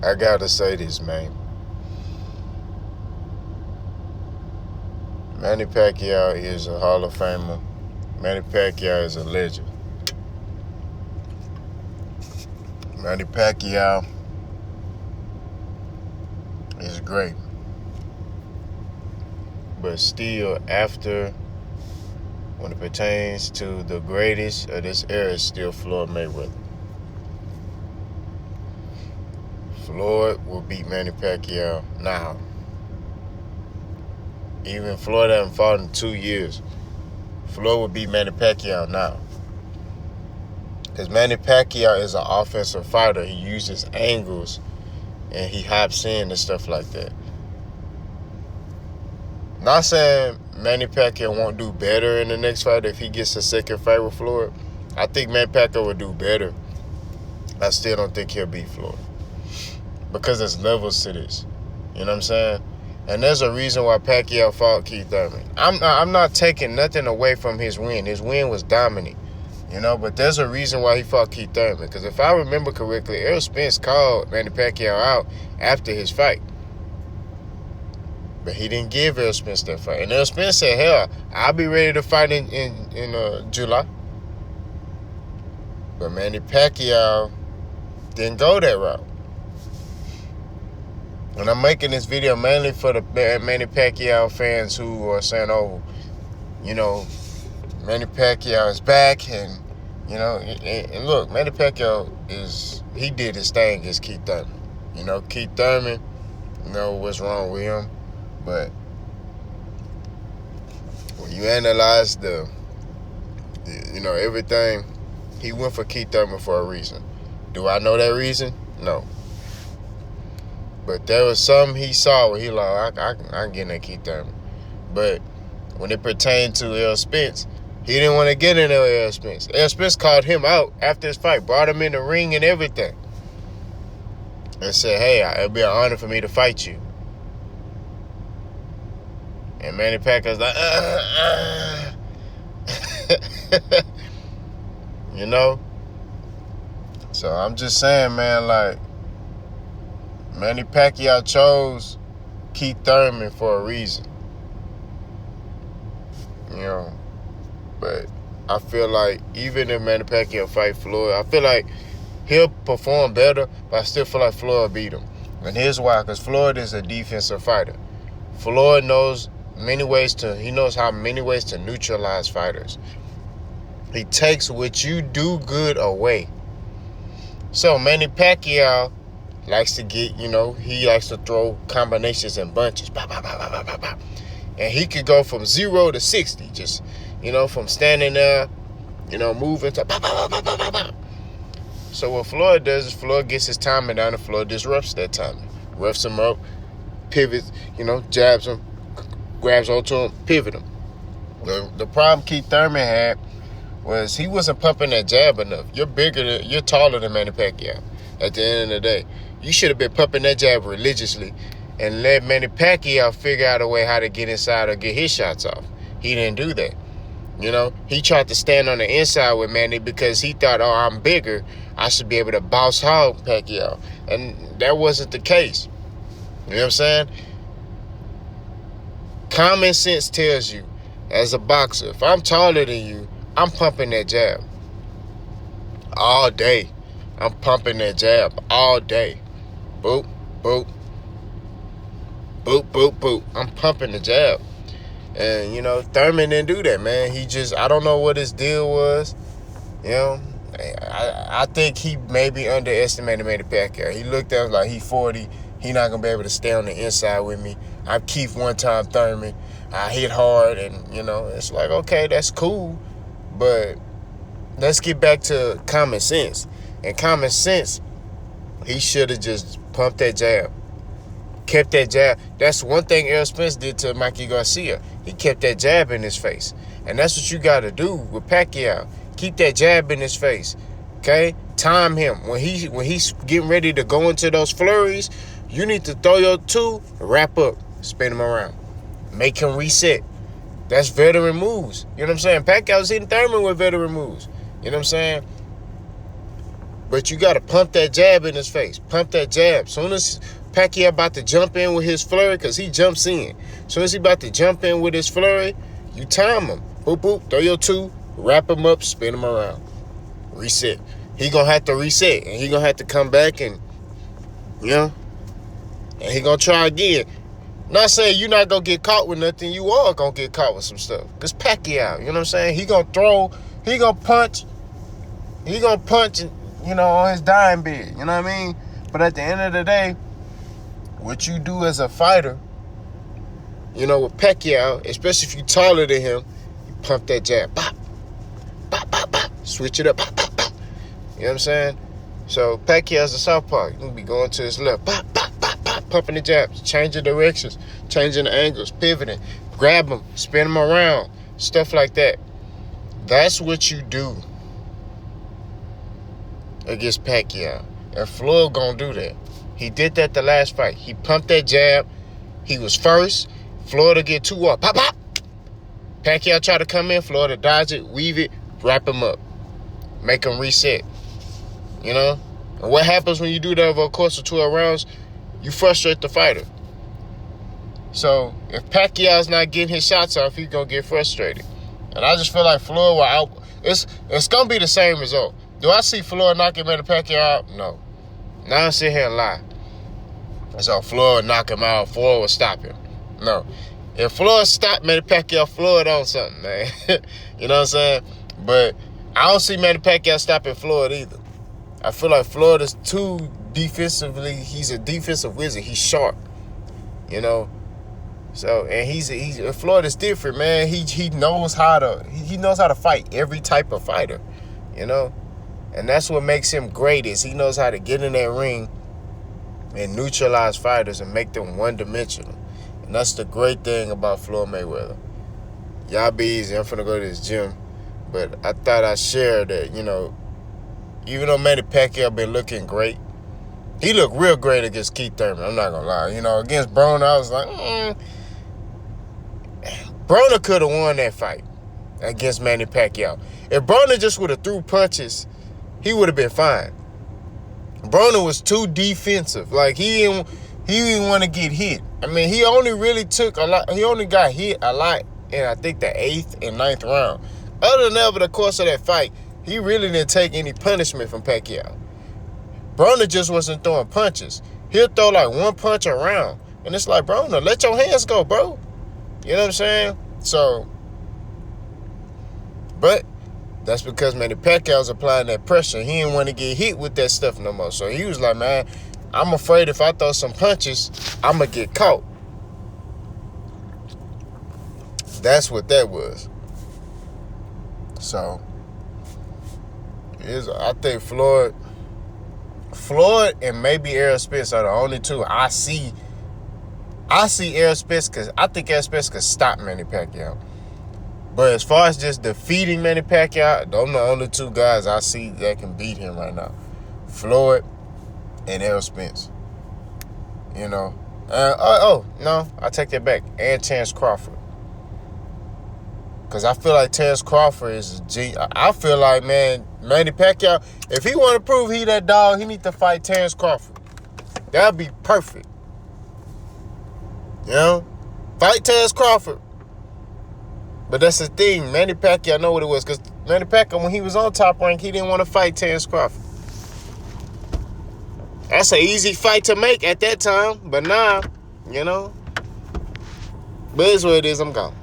I gotta say this, man. Manny Pacquiao is a Hall of Famer. Manny Pacquiao is a legend. Manny Pacquiao is great. But still, when it pertains to the greatest of this era, is still Floyd Mayweather. Floyd will beat Manny Pacquiao now. Even Floyd hasn't fought in 2 years. Floyd will beat Manny Pacquiao now. Because Manny Pacquiao is an offensive fighter. He uses angles and he hops in and stuff like that. Not saying Manny Pacquiao won't do better in the next fight if he gets a second fight with Floyd. I think Manny Pacquiao will do better. I still don't think he'll beat Floyd. Because there's levels to this. You know what I'm saying? And there's a reason why Pacquiao fought Keith Thurman. I'm not taking nothing away from his win. His win was dominant. You know, but there's a reason why he fought Keith Thurman. Because if I remember correctly, Errol Spence called Manny Pacquiao out after his fight. But he didn't give Errol Spence that fight. And Errol Spence said, hell, I'll be ready to fight in July. But Manny Pacquiao didn't go that route. And I'm making this video mainly for the Manny Pacquiao fans who are saying, oh, you know, Manny Pacquiao is back. And, you know, and look, Manny Pacquiao he did his thing against Keith Thurman. You know, Keith Thurman, you know what's wrong with him. But when you analyze everything, he went for Keith Thurman for a reason. Do I know that reason? No. But there was something he saw where he like, I can get in that Keith Thurman. But when it pertained to Errol Spence, he didn't want to get in there with Errol Spence. Errol Spence called him out after his fight, brought him in the ring and everything. And said, hey, it'll be an honor for me to fight you. And Manny Pacquiao's like, You know? So I'm just saying, man, like, Manny Pacquiao chose Keith Thurman for a reason. You know? But I feel like even if Manny Pacquiao fight Floyd, I feel like he'll perform better, but I still feel like Floyd will beat him. And here's why, because Floyd is a defensive fighter. Floyd knows how many ways to neutralize fighters. He takes what you do good away. So Manny Pacquiao likes to get, he likes to throw combinations and bunches. Bah, bah, bah, bah, bah, bah, bah. And he could go from 0 to 60, just, from standing there, moving to bah, bah, bah, bah, bah, bah. So what Floyd does is Floyd gets his timing down and Floyd disrupts that timing. Roughs him up, pivots, jabs him, grabs onto him, pivot him. The problem Keith Thurman had was he wasn't pumping that jab enough. You're taller than Manny Pacquiao at the end of the day. You should have been pumping that jab religiously and let Manny Pacquiao figure out a way how to get inside or get his shots off. He didn't do that. He tried to stand on the inside with Manny because he thought, oh, I'm bigger. I should be able to boss hog Pacquiao. And that wasn't the case. You know what I'm saying? Common sense tells you, as a boxer, if I'm taller than you, I'm pumping that jab all day. I'm pumping that jab all day. Boop, boop. Boop, boop, boop. I'm pumping the jab. And, Thurman didn't do that, man. I don't know what his deal was. I think he maybe underestimated Manny Pacquiao. He looked at him like he 40. He not going to be able to stay on the inside with me. I Keith one-time Thurman. I hit hard and, it's like, okay, that's cool. But let's get back to common sense. And common sense, he should have just pumped that jab. Kept that jab. That's one thing Errol Spence did to Mikey Garcia. He kept that jab in his face. And that's what you got to do with Pacquiao. Keep that jab in his face. Okay? Time him. When he's getting ready to go into those flurries, you need to throw your two, wrap up, spin him around. Make him reset. That's veteran moves. You know what I'm saying? Pacquiao's hitting Thurman with veteran moves. You know what I'm saying? But you got to pump that jab in his face. Pump that jab. Soon as Pacquiao about to jump in with his flurry, because he jumps in. Soon as he about to jump in with his flurry, you time him. Boop, boop, throw your two, wrap him up, spin him around. Reset. He going to have to reset. And he going to have to come back and, and he going to try again. Not saying you're not going to get caught with nothing. You are going to get caught with some stuff. Because Pacquiao, you know what I'm saying? He going to throw, he going to punch. He going to punch, on his dying bed. You know what I mean? But at the end of the day, what you do as a fighter, with Pacquiao, especially if you're taller than him, you pump that jab. Pop, pop, pop, pop. Switch it up. Pop, pop, pop. You know what I'm saying? So Pacquiao's a southpaw. You can be going to his left. Pop, pop, pop, pop. Pumping the jabs. Changing directions. Changing the angles. Pivoting. Grab him. Spin him around. Stuff like that. That's what you do against Pacquiao. And Floyd gonna do that. He did that the last fight. He pumped that jab. He was first. Floyd will get 2 up. Pop, pop. Pacquiao try to come in. Floyd will dodge it, weave it, wrap him up. Make him reset. And what happens when you do that over a course of 12 rounds? You frustrate the fighter. So if Pacquiao's not getting his shots off, he's gonna get frustrated. And I just feel like Floyd will out. It's gonna be the same result. Do I see Floyd knocking Manny Pacquiao out? No. Now I sit here and lie. So Floyd knock him out, Floyd will stop him. No. If Floyd stopped Manny Pacquiao, Floyd on something, man. You know what I'm saying? But I don't see Manny Pacquiao stopping Floyd either. I feel like Floyd is too defensively. He's a defensive wizard. He's sharp. So and Floyd is different, man. He knows how to fight every type of fighter. And that's what makes him great is he knows how to get in that ring and neutralize fighters and make them one-dimensional. And that's the great thing about Floyd Mayweather. Y'all be easy. I'm finna go to this gym. But I thought I'd share that, even though Manny Pacquiao been looking great, he looked real great against Keith Thurman. I'm not gonna lie. Against Broner, I was like, Broner could have won that fight against Manny Pacquiao. If Broner just would have threw punches, he would have been fine. Broner was too defensive. Like, he didn't want to get hit. I mean, he only really took a lot. He only got hit a lot in, I think, the 8th and 9th round. Other than that, over the course of that fight, he really didn't take any punishment from Pacquiao. Broner just wasn't throwing punches. He'll throw like one punch around. And it's like, Broner, let your hands go, bro. You know what I'm saying? So, but that's because Manny Pacquiao's applying that pressure. He didn't want to get hit with that stuff no more. So he was like, man, I'm afraid if I throw some punches, I'm going to get caught. That's what that was. So, I think Floyd and maybe Errol Spence are the only two I see Errol Spence because I think Errol Spence could stop Manny Pacquiao. But as far as just defeating Manny Pacquiao, those are the only 2 guys I see that can beat him right now. Floyd and Errol Spence. No, I take that back. And Terence Crawford. Because I feel like Terence Crawford is a G. I feel like, man, Manny Pacquiao, if he want to prove he that dog, he need to fight Terence Crawford. That'd be perfect. Fight Terence Crawford. But that's the thing. Manny Pacquiao, know what it was. Because Manny Pacquiao, when he was on Top Rank, he didn't want to fight Terence Crawford. That's an easy fight to make at that time. But now, But it's what it is. I'm gone.